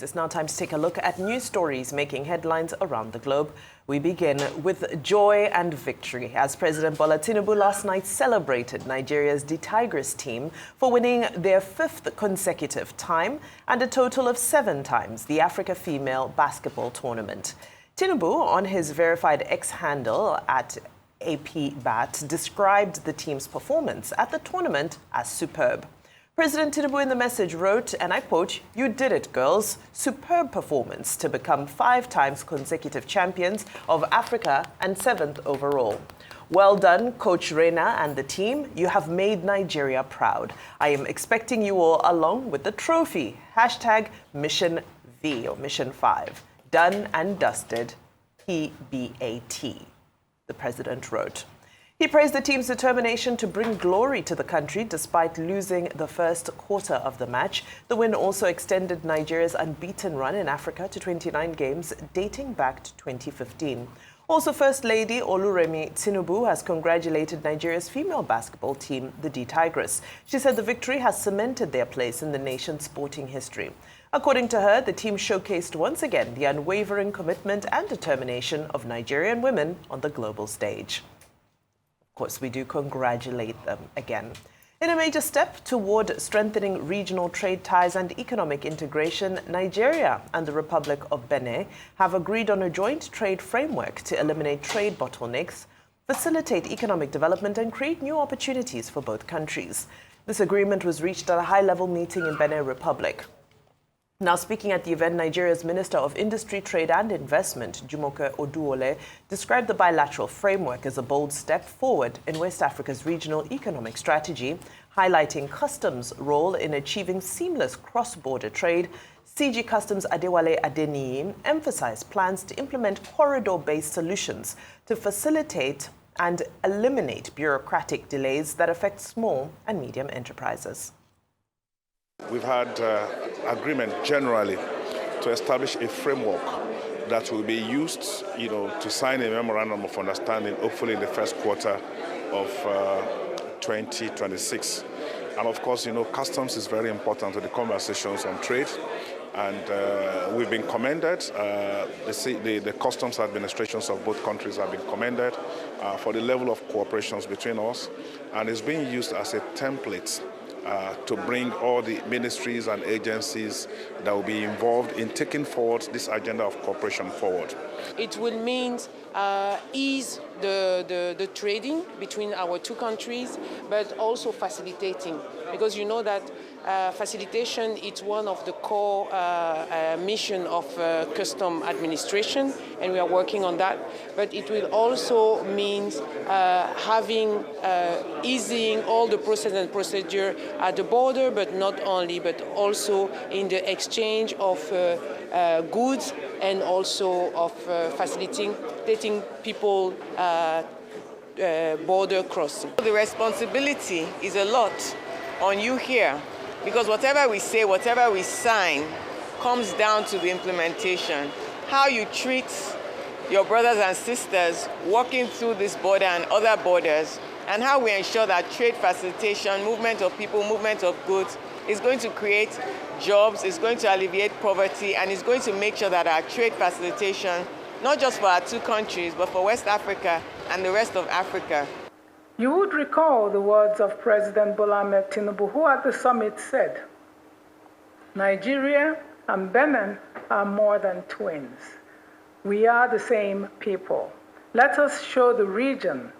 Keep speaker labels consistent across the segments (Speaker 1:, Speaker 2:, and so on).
Speaker 1: news. It's now time to take a look at news stories making headlines around the globe. We begin with joy and victory as President Bola Tinubu last night celebrated Nigeria's The Tigers team for winning their 5th consecutive time and a total of 7 times the Africa Female Basketball Tournament. Tinubu, on his verified X handle at APBAT, described the team's performance at the tournament as superb. President Tinubu in the message wrote, and I quote, "You did it, girls. Superb performance to become 5 times consecutive champions of Africa and 7th overall. Well done, Coach Reina and the team. You have made Nigeria proud. I am expecting you all along with the trophy. Hashtag Mission V or Mission 5. Done and dusted. PBAT," the president wrote. He praised the team's determination to bring glory to the country despite losing the first quarter of the match. The win also extended Nigeria's unbeaten run in Africa to 29 games dating back to 2015. Also, First Lady Oluremi Tinubu has congratulated Nigeria's female basketball team, the D Tigers. She said the victory has cemented their place in the nation's sporting history. According to her, the team showcased once again the unwavering commitment and determination of Nigerian women on the global stage. Of course, we do congratulate them again. In a major step toward strengthening regional trade ties and economic integration, Nigeria and the Republic of Benin have agreed on a joint trade framework to eliminate trade bottlenecks, facilitate economic development, and create new opportunities for both countries. This agreement was reached at a high-level meeting in Benin Republic. Now, speaking at the event, Nigeria's Minister of Industry, Trade and Investment, Jumoke Oduole, described the bilateral framework as a bold step forward in West Africa's regional economic strategy, highlighting customs' role in achieving seamless cross-border trade. CG Customs Adewale Adeniyi emphasized plans to implement corridor-based solutions to facilitate and eliminate bureaucratic delays that affect small and medium enterprises.
Speaker 2: We've had agreement generally to establish a framework that will be used, to sign a memorandum of understanding, hopefully in the first quarter of 2026. And of course, customs is very important to the conversations on trade. And we've been commended. The customs administrations of both countries have been commended for the level of cooperations between us. And it's being used as a template to bring all the ministries and agencies that will be involved in taking forward this agenda of cooperation forward.
Speaker 3: It will mean ease the trading between our two countries, but also facilitating, because you know that facilitation is one of the core mission of custom administration, and we are working on that. But it will also mean having easing all the process and procedure at the border, but not only, but also in the exchange of goods and also of facilitating people border crossing.
Speaker 4: The responsibility is a lot on you here, because whatever we say, whatever we sign, comes down to the implementation. How you treat your brothers and sisters walking through this border and other borders, and how we ensure that trade facilitation, movement of people, movement of goods, is going to create jobs, is going to alleviate poverty, and is going to make sure that our trade facilitation, not just for our two countries, but for West Africa and the rest of Africa.
Speaker 5: You would recall the words of President Bola Ahmed Tinubu, who at the summit said, "Nigeria and Benin are more than twins. We are the same people. Let us show the region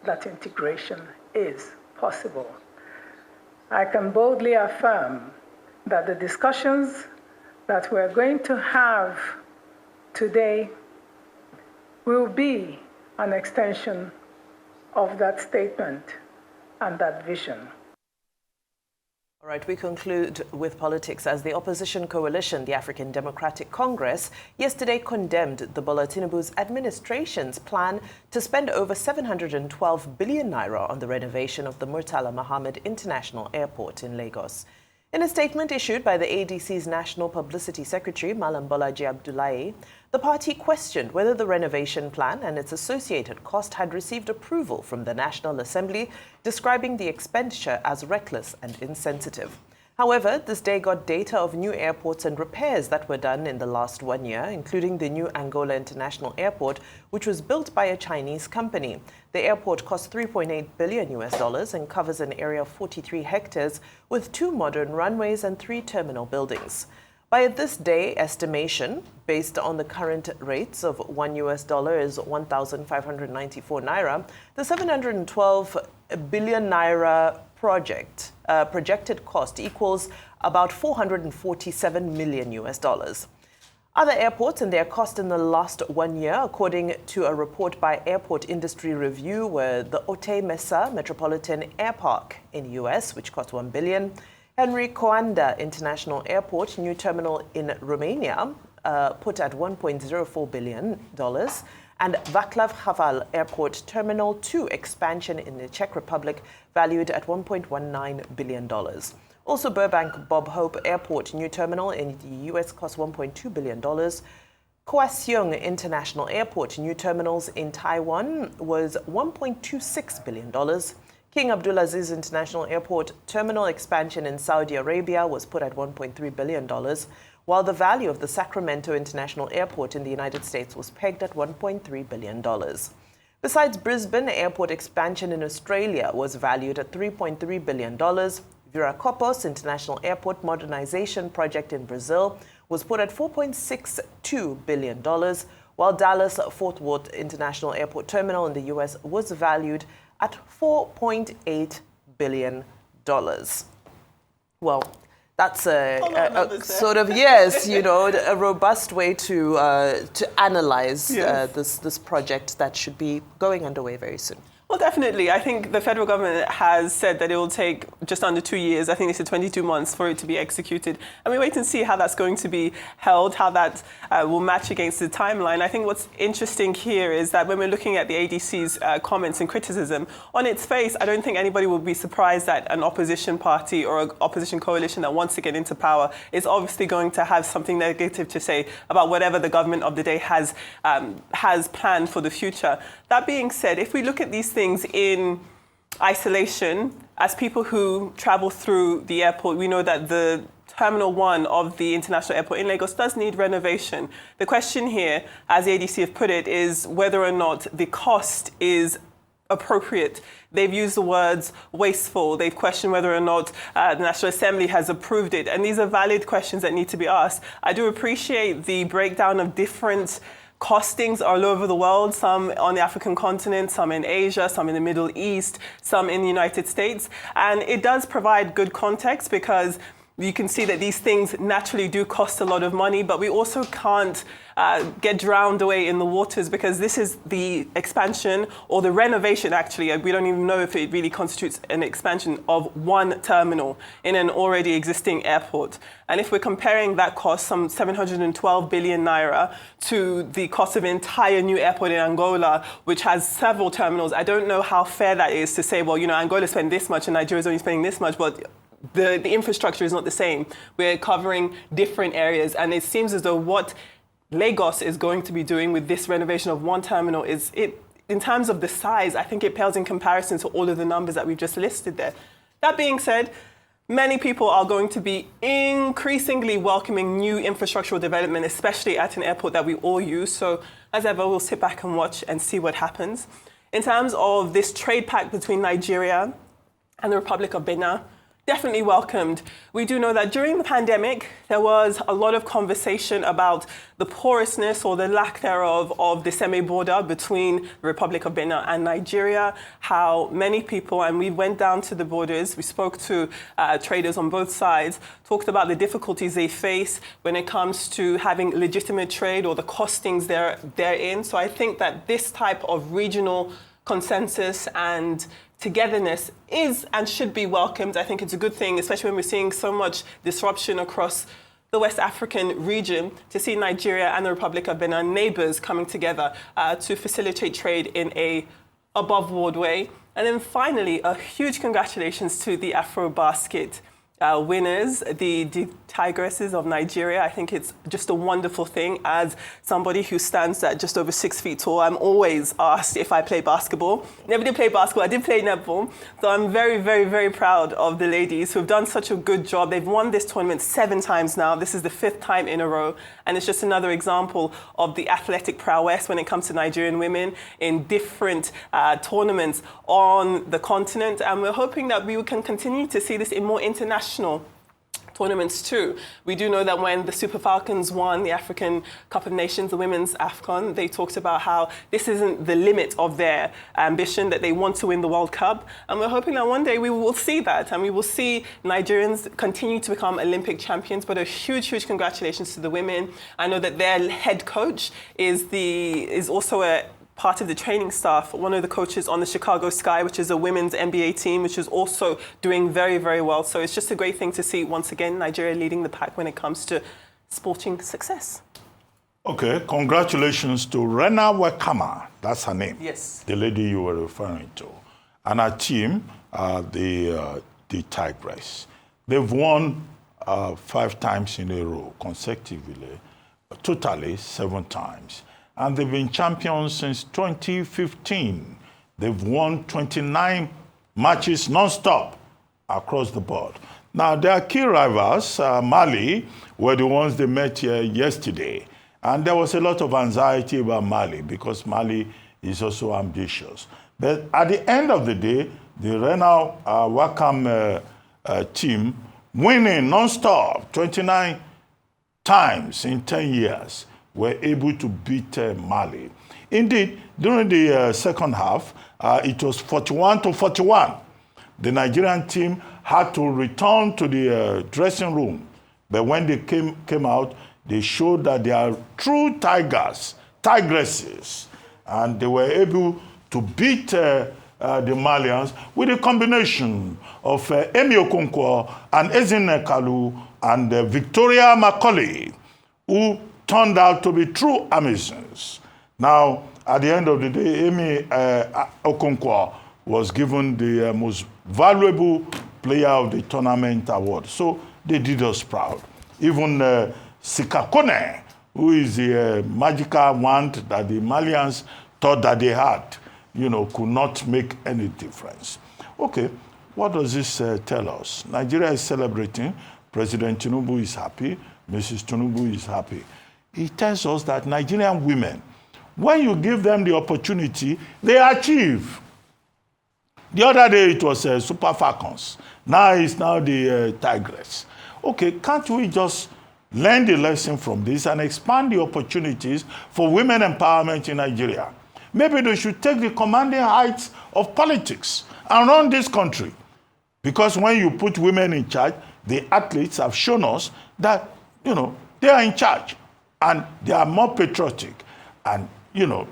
Speaker 5: that integration is possible." I can boldly affirm that the discussions that we're going to have today will be an extension of that statement and that vision.
Speaker 1: All right, we conclude with politics as the opposition coalition, the African Democratic Congress, yesterday condemned the Bola Tinubu's administration's plan to spend over 712 billion naira on the renovation of the Murtala Mohammed International Airport in Lagos. In a statement issued by the ADC's National Publicity Secretary, Malam Bolaji Abdullahi, the party questioned whether the renovation plan and its associated cost had received approval from the National Assembly, describing the expenditure as reckless and insensitive. However, this day got data of new airports and repairs that were done in the last 1 year, including the new Angola International Airport, which was built by a Chinese company. The airport cost $3.8 billion and covers an area of 43 hectares with 2 modern runways and 3 terminal buildings. By this day estimation, based on the current rates of $1 is 1,594 naira, the 712 billion naira projected cost equals about $447 million. Other airports and their cost in the last 1 year, according to a report by Airport Industry Review, were the Otay Mesa Metropolitan Air Park in US, which cost $1 billion, Henry Coanda International Airport, new terminal in Romania, put at $1.04 billion, and Václav Havel Airport Terminal 2 expansion in the Czech Republic, valued at $1.19 billion. Also, Burbank Bob Hope Airport new terminal in the U.S. cost $1.2 billion. Kaohsiung International Airport new terminals in Taiwan was $1.26 billion. King Abdulaziz International Airport terminal expansion in Saudi Arabia was put at $1.3 billion, while the value of the Sacramento International Airport in the United States was pegged at $1.3 billion. Besides, Brisbane Airport expansion in Australia was valued at $3.3 billion. Viracopos International Airport modernization project in Brazil was put at $4.62 billion, while Dallas Fort Worth International Airport terminal in the U.S. was valued at $4.8 billion. Well, that's a sort of, yes, you know, a robust way to analyze this project that should be going underway very soon.
Speaker 6: Well, definitely. I think the federal government has said that it will take just under 2 years. I think they said 22 months for it to be executed. And we wait and see how that's going to be held, how that will match against the timeline. I think what's interesting here is that when we're looking at the ADC's comments and criticism, on its face, I don't think anybody will be surprised that an opposition party or an opposition coalition that wants to get into power is obviously going to have something negative to say about whatever the government of the day has planned for the future. That being said, if we look at these things in isolation, as people who travel through the airport, we know that the Terminal 1 of the International Airport in Lagos does need renovation. The question here, as the ADC have put it, is whether or not the cost is appropriate. They've used the words wasteful. They've questioned whether or not the National Assembly has approved it. And these are valid questions that need to be asked. I do appreciate the breakdown of different costings all over the world, some on the African continent, some in Asia, some in the Middle East, some in the United States. And it does provide good context because you can see that these things naturally do cost a lot of money, but we also can't get drowned away in the waters because this is the expansion or the renovation, actually. We don't even know if it really constitutes an expansion of one terminal in an already existing airport. And if we're comparing that cost, some 712 billion naira, to the cost of an entire new airport in Angola, which has several terminals, I don't know how fair that is to say, well, you know, Angola spent this much and Nigeria is only spending this much, but the infrastructure is not the same. We're covering different areas, and it seems as though what Lagos is going to be doing with this renovation of one terminal is, in terms of the size, I think it pales in comparison to all of the numbers that we've just listed there. That being said, many people are going to be increasingly welcoming new infrastructural development, especially at an airport that we all use. So as ever, we'll sit back and watch and see what happens. In terms of this trade pact between Nigeria and the Republic of Benin, definitely welcomed. We do know that during the pandemic, there was a lot of conversation about the porousness or the lack thereof of the semi-border between the Republic of Benin and Nigeria, how many people, and we went down to the borders, we spoke to traders on both sides, talked about the difficulties they face when it comes to having legitimate trade or the costings therein. So I think that this type of regional consensus and togetherness is and should be welcomed. I think it's a good thing, especially when we're seeing so much disruption across the West African region, to see Nigeria and the Republic of Benin, neighbors, coming together to facilitate trade in a above-board way. And then finally, a huge congratulations to the Afro basket. winners, the Tigresses of Nigeria. I think it's just a wonderful thing. As somebody who stands at just over 6 feet tall, I'm always asked if I play basketball. Never did play basketball, I did play netball. So I'm very, very, very proud of the ladies who've done such a good job. They've won this tournament 7 times now. This is the 5th time in a row. And it's just another example of the athletic prowess when it comes to Nigerian women in different tournaments on the continent. And we're hoping that we can continue to see this in more international tournaments too. We do know that when the Super Falcons won the African Cup of Nations, the Women's AFCON, they talked about how this isn't the limit of their ambition, that they want to win the World Cup. And we're hoping that one day we will see that, and we will see Nigerians continue to become Olympic champions. But a huge, huge congratulations to the women. I know that their head coach is also a part of the training staff, one of the coaches on the Chicago Sky, which is a women's NBA team, which is also doing very, very well. So it's just a great thing to see, once again, Nigeria leading the pack when it comes to sporting success.
Speaker 7: Okay, congratulations to Rena Wakama, that's her name.
Speaker 6: Yes.
Speaker 7: The lady you were referring to. And her team, the Tigress. They've won 5 times in a row, consecutively, totally 7 times. And they've been champions since 2015. They've won 29 matches non-stop across the board. Now, their key rivals, Mali, were the ones they met here yesterday. And there was a lot of anxiety about Mali because Mali is also ambitious. But at the end of the day, the Rena Wakam team, winning non-stop 29 times in 10 years, were able to beat Mali. Indeed, during the second half, it was 41-41. The Nigerian team had to return to the dressing room. But when they came out, they showed that they are true tigresses. And they were able to beat the Malians with a combination of Emi Okonkwo and Ezine Kalu and Victoria Macaulay, who turned out to be true Amazons. Now, at the end of the day, Emi Okonkwo was given the most valuable player of the tournament award. So they did us proud. Even Sikakone, who is the magical wand that the Malians thought that they had, could not make any difference. Okay, what does this tell us? Nigeria is celebrating. President Tinubu is happy. Mrs. Tinubu is happy. It tells us that Nigerian women, when you give them the opportunity, they achieve. The other day it was Super Falcons. Now it's the Tigress. Okay, can't we just learn the lesson from this and expand the opportunities for women empowerment in Nigeria? Maybe they should take the commanding heights of politics and run this country. Because when you put women in charge, the athletes have shown us that, they are in charge. And they are more patriotic. And,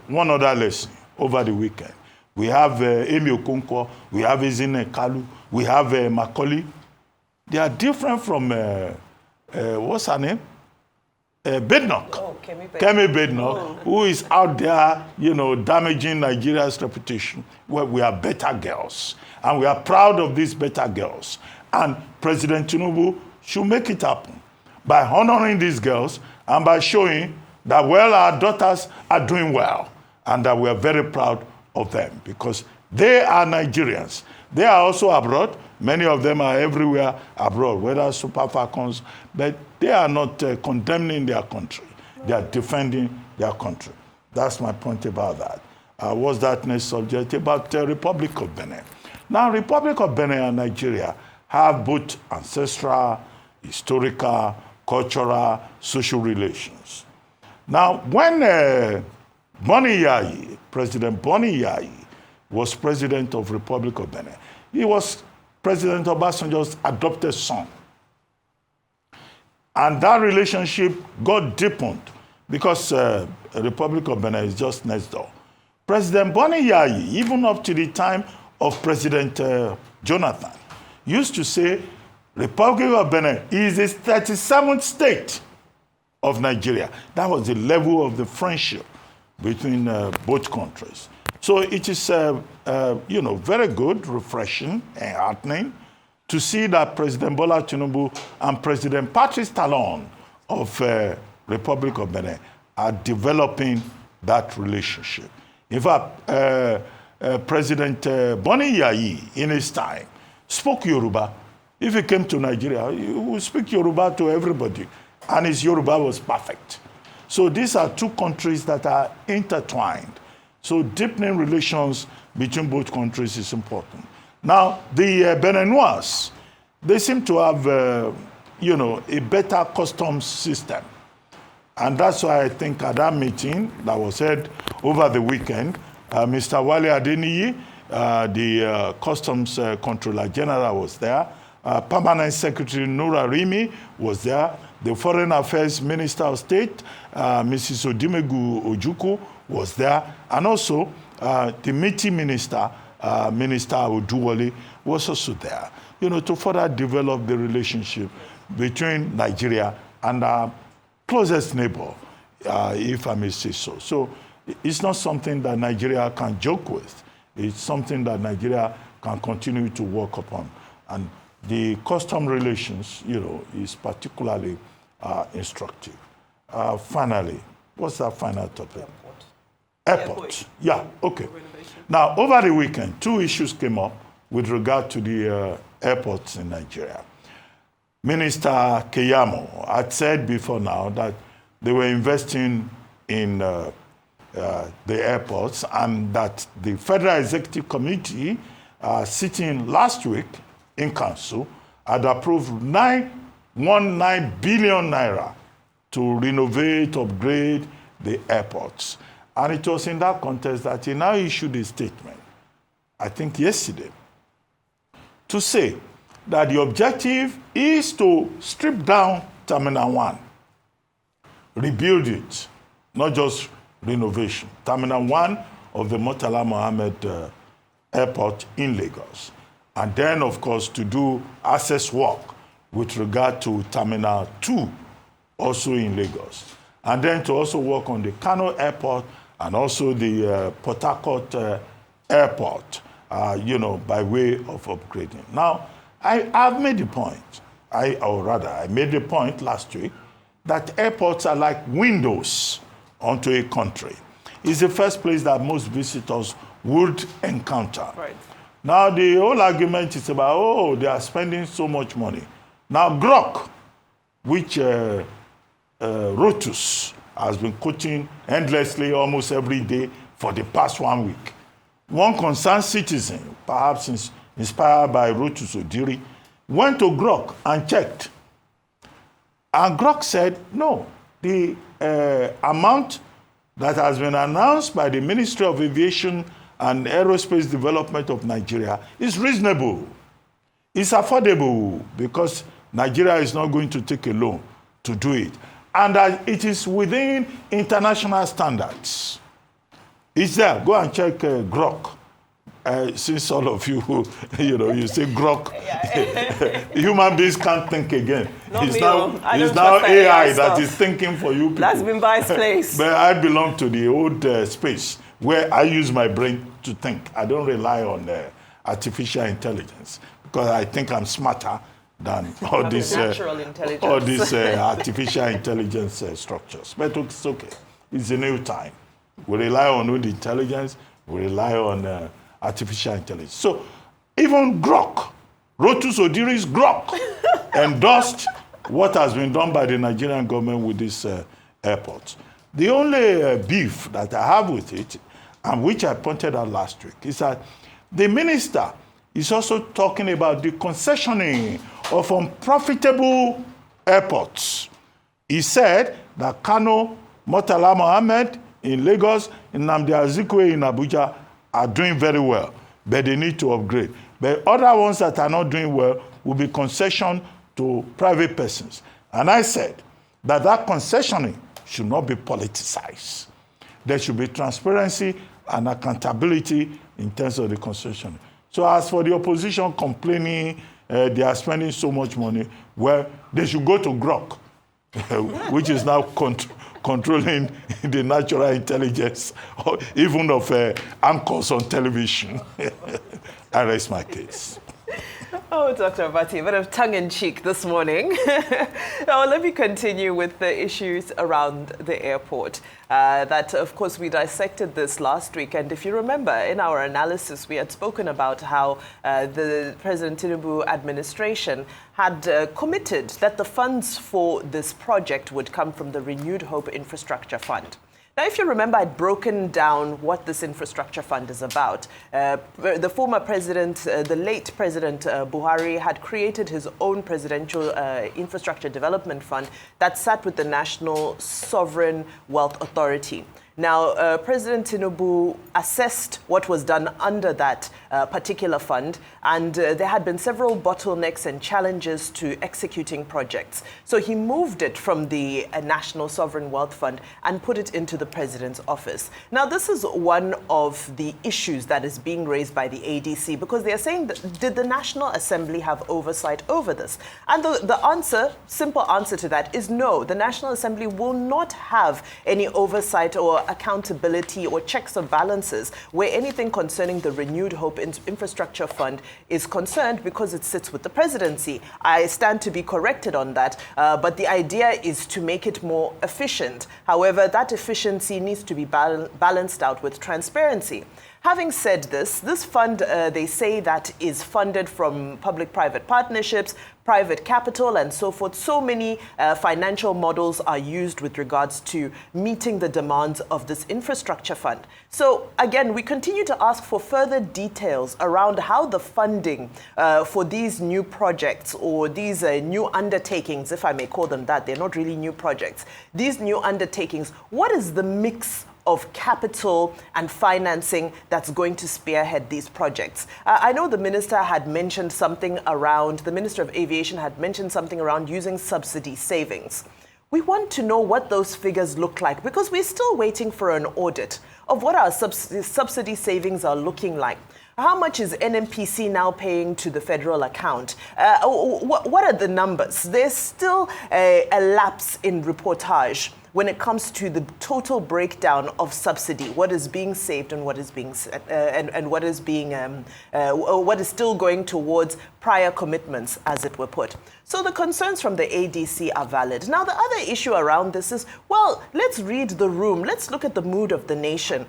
Speaker 7: one other lesson over the weekend. We have Emi Okonkwo, we have Ezine Kalu, we have Macaulay. They are different from, what's her name? Bednock.
Speaker 1: Oh, Kemi
Speaker 7: Bednock, who is out there, damaging Nigeria's reputation. Well, we are better girls. And we are proud of these better girls. And President Tinubu should make it happen by honoring these girls and by showing that, well, our daughters are doing well and that we are very proud of them because they are Nigerians. They are also abroad. Many of them are everywhere abroad, whether Super Falcons, but they are not condemning their country. They are defending their country. That's my point about that. What's that next subject? About the Republic of Benin. Now, Republic of Benin and Nigeria have both ancestral, historical, cultural, social relations. Now, when President Boni Yayi was president of Republic of Benin, he was President Obasanjo's adopted son. And that relationship got deepened because the Republic of Benin is just next door. President Boni Yayi, even up to the time of President Jonathan, used to say, Republic of Benin is the 37th state of Nigeria. That was the level of the friendship between both countries. So it is, very good, refreshing, and heartening to see that President Bola Tinubu and President Patrice Talon of Republic of Benin are developing that relationship. In fact, President Boni Yayi, in his time, spoke Yoruba. If he came to Nigeria, he would speak Yoruba to everybody, and his Yoruba was perfect. So these are two countries that are intertwined. So deepening relations between both countries is important. Now, the Beninois, they seem to have, a better customs system. And that's why I think at that meeting that was held over the weekend, Mr. Wale Adeniyi, the Customs Controller General, was there. Permanent Secretary Nura Rimi was there. The Foreign Affairs Minister of State, Mrs. Odimegu Ojukwu, was there. And also, the Meeting Minister, Minister Oduwole, was also there, to further develop the relationship between Nigeria and our closest neighbor, if I may say so. So it's not something that Nigeria can joke with. It's something that Nigeria can continue to work upon. And the custom relations, is particularly instructive. Finally, what's that final topic? Airport. Yeah, okay.
Speaker 6: Renovation.
Speaker 7: Now, over the weekend, two issues came up with regard to the airports in Nigeria. Minister Keyamo had said before now that they were investing in the airports, and that the Federal Executive Committee sitting last week in council had approved 919 billion naira to renovate, upgrade the airports. And it was in that context that he now issued a statement, I think yesterday, to say that the objective is to strip down Terminal 1, rebuild it, not just renovation. Terminal 1 of the Murtala Mohammed Airport in Lagos. And then, of course, to do access work with regard to Terminal 2, also in Lagos. And then to also work on the Kano Airport and also the Port Harcourt Airport, by way of upgrading. Now, I've made the point, I made the point last week, that airports are like windows onto a country. It's the first place that most visitors would encounter.
Speaker 6: Right.
Speaker 7: Now, the whole argument is about, they are spending so much money. Now, Grok, which Rotus has been quoting endlessly almost every day for the past 1 week. One concerned citizen, perhaps inspired by Rotus Odiri, went to Grok and checked. And Grok said, no, the amount that has been announced by the Ministry of Aviation and Aerospace Development of Nigeria is reasonable. It's affordable because Nigeria is not going to take a loan to do it. And that it is within international standards. It's there. Go and check Grok. Since all of you, you say Grok, human beings can't think again. It's now AI that is thinking for you people.
Speaker 6: That's been by its place.
Speaker 7: But I belong to the old space where I use my brain to think. I don't rely on artificial intelligence because I think I'm smarter than all these artificial intelligence structures. But it's okay. It's a new time. We rely on old intelligence. We rely on artificial intelligence. So even Grok, Rotus Odiri's Grok, endorsed what has been done by the Nigerian government with these airports. The only beef that I have with it, and which I pointed out last week, is that the minister is also talking about the concessioning of unprofitable airports. He said that Kano, Murtala Mohammed in Lagos, Nnamdi Azikiwe in Abuja are doing very well, but they need to upgrade. But other ones that are not doing well will be concessioned to private persons. And I said that concessioning should not be politicized. There should be transparency and accountability in terms of the concession. So as for the opposition complaining they are spending so much money, well, they should go to Grok, which is now controlling the natural intelligence, even of anchors on television. I raise my case.
Speaker 1: Oh, Dr. Abati, a bit of tongue-in-cheek this morning. Now, let me continue with the issues around the airport. That, of course, we dissected this last week. And if you remember, in our analysis, we had spoken about how the President Tinubu administration had committed that the funds for this project would come from the Renewed Hope Infrastructure Fund. Now, if you remember, I'd broken down what this infrastructure fund is about. The former president, the late President Buhari, had created his own presidential infrastructure development fund that sat with the National Sovereign Wealth Authority. Now, President Tinubu assessed what was done under that particular fund, and there had been several bottlenecks and challenges to executing projects. So he moved it from the National Sovereign Wealth Fund and put it into the President's office. Now, this is one of the issues that is being raised by the ADC, because they are saying, that, did the National Assembly have oversight over this? And the answer, simple answer to that is no. The National Assembly will not have any oversight or accountability or checks or balances where anything concerning the Renewed Hope Infrastructure Fund is concerned, because it sits with the presidency. I stand to be corrected on that, but the idea is to make it more efficient. However, that efficiency needs to be balanced out with transparency. Having said this, this fund, they say that is funded from public-private partnerships, private capital, and so forth. So many financial models are used with regards to meeting the demands of this infrastructure fund. So again, we continue to ask for further details around how the funding for these new projects, or these new undertakings, if I may call them that, they're not really new projects. These new undertakings, what is the mix of capital and financing that's going to spearhead these projects? I know the minister had mentioned something around, the Minister of Aviation had mentioned something around using subsidy savings. We want to know what those figures look like, because we're still waiting for an audit of what our subsidy savings are looking like. How much is NMPC now paying to the federal account? What are the numbers? There's still a lapse in reportage when it comes to the total breakdown of subsidy, what is being saved and what is being what is still going towards prior commitments, as it were put. So the concerns from the ADC are valid. Now, the other issue around this is, well, let's read the room. Let's look at the mood of the nation.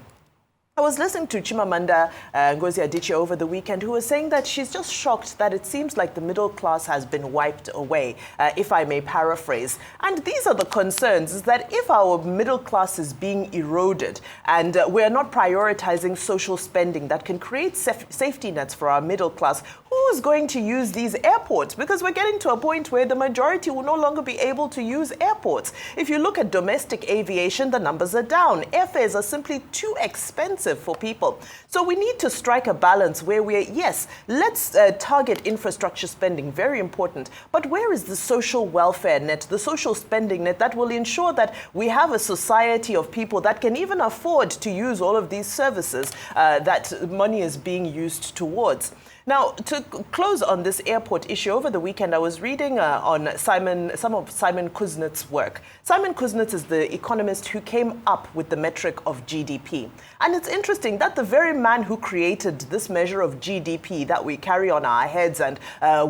Speaker 1: I was listening to Chimamanda Ngozi Adichie over the weekend, who was saying that she's just shocked that it seems like the middle class has been wiped away, if I may paraphrase. And these are the concerns, is that if our middle class is being eroded and we're not prioritizing social spending that can create safety nets for our middle class, who's going to use these airports? Because we're getting to a point where the majority will no longer be able to use airports. If you look at domestic aviation, the numbers are down. Airfares are simply too expensive for people. So we need to strike a balance where we're, yes, let's target infrastructure spending, very important, but where is the social welfare net, the social spending net that will ensure that we have a society of people that can even afford to use all of these services that money is being used towards? Now, to close on this airport issue, over the weekend I was reading on some of Simon Kuznets's work. Simon Kuznets is the economist who came up with the metric of GDP. And it's interesting that the very man who created this measure of GDP that we carry on our heads and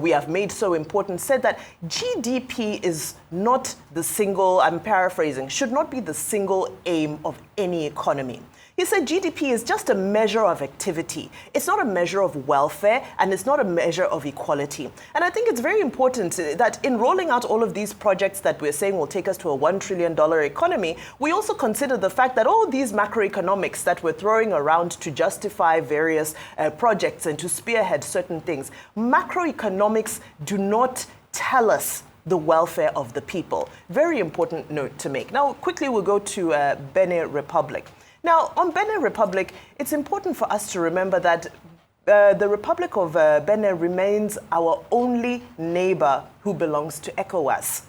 Speaker 1: we have made so important said that GDP is not the single, I'm paraphrasing, should not be the single aim of any economy. He said GDP is just a measure of activity. It's not a measure of welfare, and it's not a measure of equality. And I think it's very important that in rolling out all of these projects that we're saying will take us to a $1 trillion economy, we also consider the fact that all these macroeconomics that we're throwing around to justify various projects and to spearhead certain things, macroeconomics do not tell us the welfare of the people. Very important note to make. Now, quickly we'll go to Benin Republic. Now, on Benin Republic, it's important for us to remember that the Republic of Benin remains our only neighbor who belongs to ECOWAS.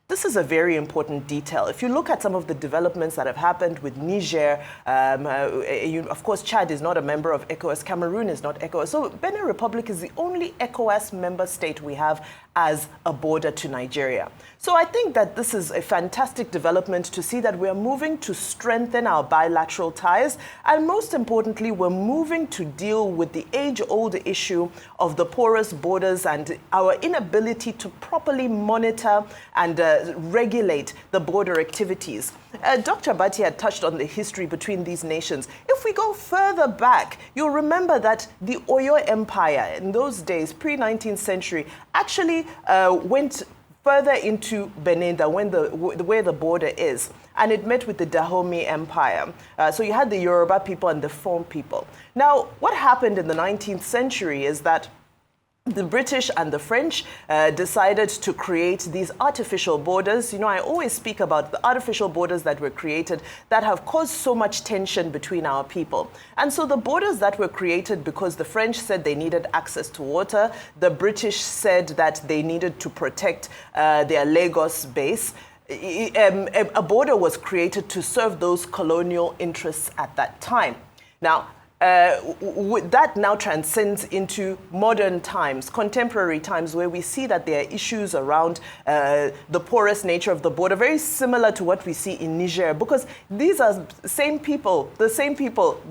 Speaker 1: This is a very important detail. If you look at some of the developments that have happened with Niger, of course, Chad is not a member of ECOWAS, Cameroon is not ECOWAS. So Benin Republic is the only ECOWAS member state we have as a border to Nigeria. So I think that this is a fantastic development to see that we are moving to strengthen our bilateral ties. And most importantly, we're moving to deal with the age-old issue of the porous borders and our inability to properly monitor and regulate the border activities. Dr. Bati had touched on the history between these nations. If we go further back, you'll remember that the Oyo Empire in those days, pre-19th century, actually went further into Benin than where the border is. And it met with the Dahomey Empire. So you had the Yoruba people and the Fon people. Now, what happened in the 19th century is that the British and the French decided to create these artificial borders. You know, I always speak about the artificial borders that were created that have caused so much tension between our people. And so the borders that were created because the French said they needed access to water, the British said that they needed to protect their Lagos base. A border was created to serve those colonial interests at that time. Now, that now transcends into modern times, contemporary times, where we see that there are issues around the porous nature of the border, very similar to what we see in Niger, because these are the same people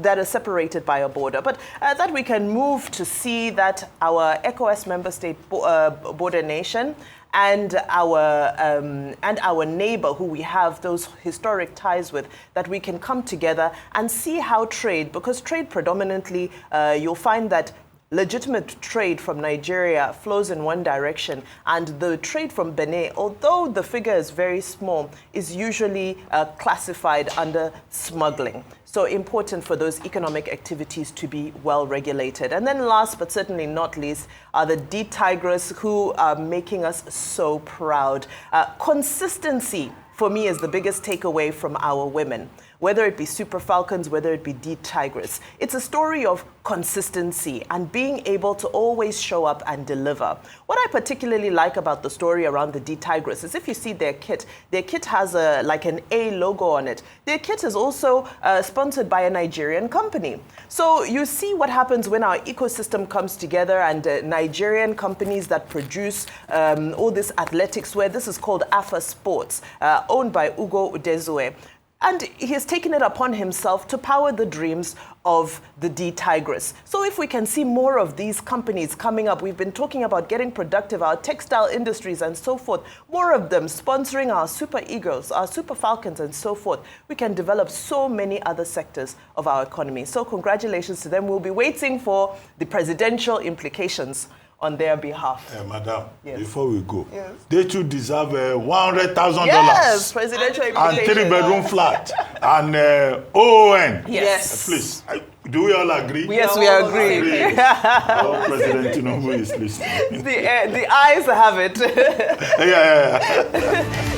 Speaker 1: that are separated by a border. But that we can move to see that our ECOWAS member state border nation and our neighbor who we have those historic ties with, that we can come together and see how trade, because trade predominantly, you'll find that legitimate trade from Nigeria flows in one direction, and the trade from Benin, although the figure is very small, is usually classified under smuggling. So important for those economic activities to be well regulated. And then last but certainly not least are the Tigers, who are making us so proud. Consistency for me is the biggest takeaway from our women, whether it be Super Falcons, whether it be Tigers. It's a story of consistency and being able to always show up and deliver. What I particularly like about the story around the Tigers is if you see their kit has like an A logo on it. Their kit is also sponsored by a Nigerian company. So you see what happens when our ecosystem comes together and Nigerian companies that produce all this athletics wear. This is called Afro Sports, owned by Ugo Udezue. And he has taken it upon himself to power the dreams of the Tigers. So if we can see more of these companies coming up, we've been talking about getting productive, our textile industries and so forth, more of them sponsoring our Super Eagles, our Super Falcons and so forth, we can develop so many other sectors of our economy. So congratulations to them. We'll be waiting for the presidential implications on their behalf.
Speaker 7: Madam,
Speaker 1: yes.
Speaker 7: Before we go, yes, they too deserve $100,000.
Speaker 1: Yes, presidential
Speaker 7: and 3-bedroom flat and OON.
Speaker 1: Yes.
Speaker 7: Please, do we all agree?
Speaker 1: Yes, we agree.
Speaker 7: President Tinubu is listening.
Speaker 1: The eyes have it.
Speaker 7: Yeah.